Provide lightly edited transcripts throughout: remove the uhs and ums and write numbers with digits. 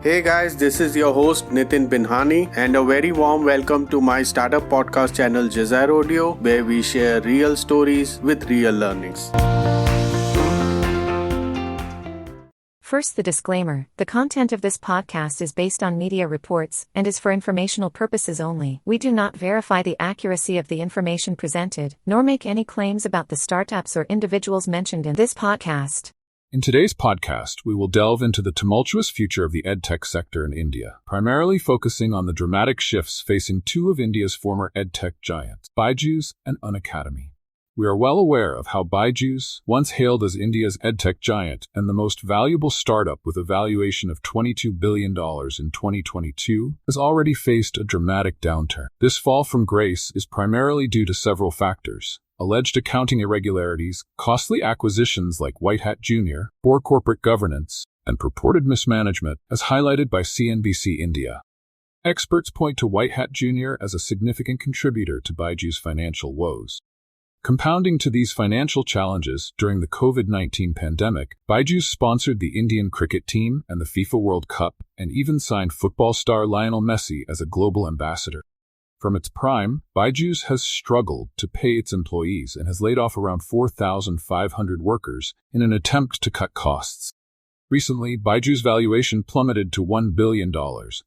Hey guys, this is your host Nitin Binhani and a very warm welcome to my startup podcast channel Jazair Audio, where we share real stories with real learnings. First, the disclaimer: the content of this podcast is based on media reports and is for informational purposes only. We do not verify the accuracy of the information presented, nor make any claims about the startups or individuals mentioned in this podcast. In today's podcast, we will delve into the tumultuous future of the Edtech sector in India, primarily focusing on the dramatic shifts facing two of India's former Edtech giants, Byju and Unacademy. We are well aware of how Byju, once hailed as India's Edtech giant and the most valuable startup with a valuation of $22 billion in 2022, has already faced a dramatic downturn. This fall from grace is primarily due to several factors: alleged accounting irregularities, costly acquisitions like White Hat Jr., poor corporate governance, and purported mismanagement, as highlighted by CNBC India. Experts point to White Hat Jr. as a significant contributor to Byju's financial woes. Compounding to these financial challenges, during the COVID-19 pandemic, Byju sponsored the Indian cricket team and the FIFA World Cup, and even signed football star Lionel Messi as a global ambassador. From its prime, Byju has struggled to pay its employees and has laid off around 4,500 workers in an attempt to cut costs. Recently, Byju's valuation plummeted to $1 billion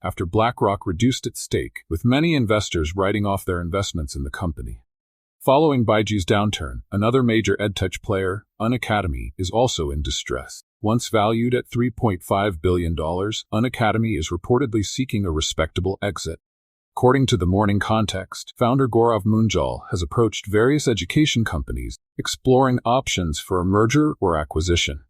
after BlackRock reduced its stake, with many investors writing off their investments in the company. Following Byju's downturn, another major edtech player, Unacademy, is also in distress. Once valued at $3.5 billion, Unacademy is reportedly seeking a respectable exit. According to the Morning Context, founder Gaurav Munjal has approached various education companies, exploring options for a merger or acquisition.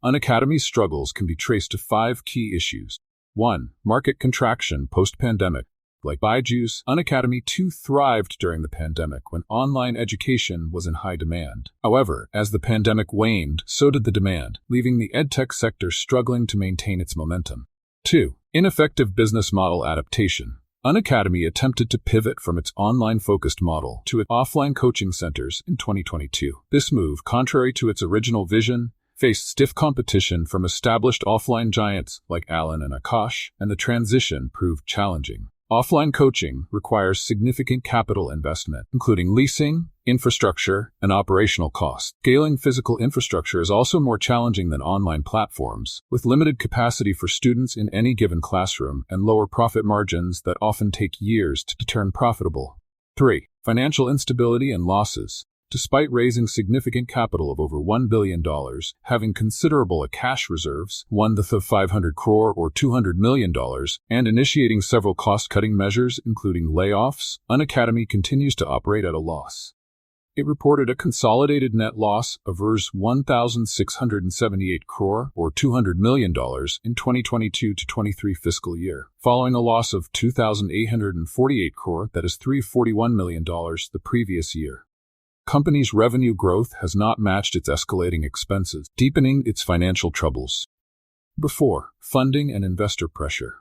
Unacademy's struggles can be traced to 5 key issues. 1. Market contraction post-pandemic. Like Byju, Unacademy too thrived during the pandemic when online education was in high demand. However, as the pandemic waned, so did the demand, leaving the edtech sector struggling to maintain its momentum. 2. Ineffective business model adaptation. Unacademy attempted to pivot from its online-focused model to its offline coaching centers in 2022. This move, contrary to its original vision, faced stiff competition from established offline giants like Alan and Akash, and the transition proved challenging. Offline coaching requires significant capital investment, including leasing, infrastructure, and operational costs. Scaling physical infrastructure is also more challenging than online platforms, with limited capacity for students in any given classroom and lower profit margins that often take years to turn profitable. 3. Financial instability and losses. Despite raising significant capital of over $1 billion, having considerable cash reserves, one-fifth of 500 crore or $200 million, and initiating several cost-cutting measures including layoffs, Unacademy continues to operate at a loss. It reported a consolidated net loss of Rs 1,678 crore or $200 million in 2022-23 fiscal year, following a loss of 2,848 crore, that is $341 million, the previous year. Company's revenue growth has not matched its escalating expenses, deepening its financial troubles. 4. Funding and investor pressure.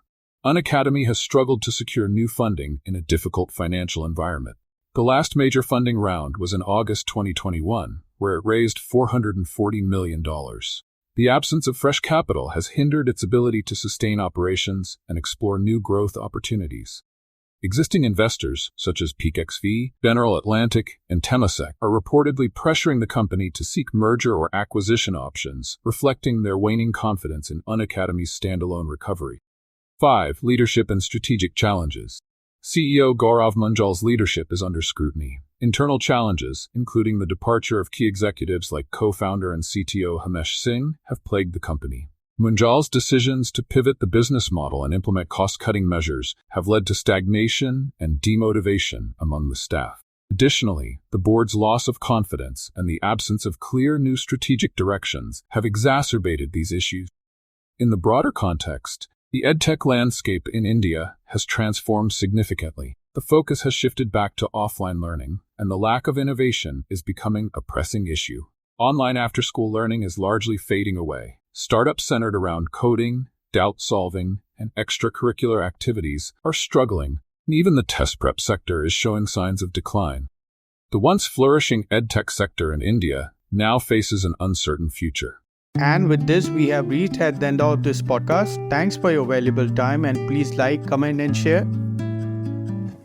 Unacademy has struggled to secure new funding in a difficult financial environment. The last major funding round was in August 2021, where it raised $440 million. The absence of fresh capital has hindered its ability to sustain operations and explore new growth opportunities. Existing investors, such as PeakXV, General Atlantic, and Temasek, are reportedly pressuring the company to seek merger or acquisition options, reflecting their waning confidence in Unacademy's standalone recovery. 5. Leadership and strategic challenges. CEO Gaurav Munjal's leadership is under scrutiny. Internal challenges, including the departure of key executives like co-founder and CTO Himesh Singh, have plagued the company. Munjal's decisions to pivot the business model and implement cost-cutting measures have led to stagnation and demotivation among the staff. Additionally, the board's loss of confidence and the absence of clear new strategic directions have exacerbated these issues. In the broader context, the edtech landscape in India has transformed significantly. The focus has shifted back to offline learning, and the lack of innovation is becoming a pressing issue. Online after-school learning is largely fading away. Startups centered around coding, doubt-solving, and extracurricular activities are struggling, and even the test prep sector is showing signs of decline. The once flourishing edtech sector in India now faces an uncertain future. And with this, we have reached at the end of this podcast. Thanks for your valuable time and please like, comment and share.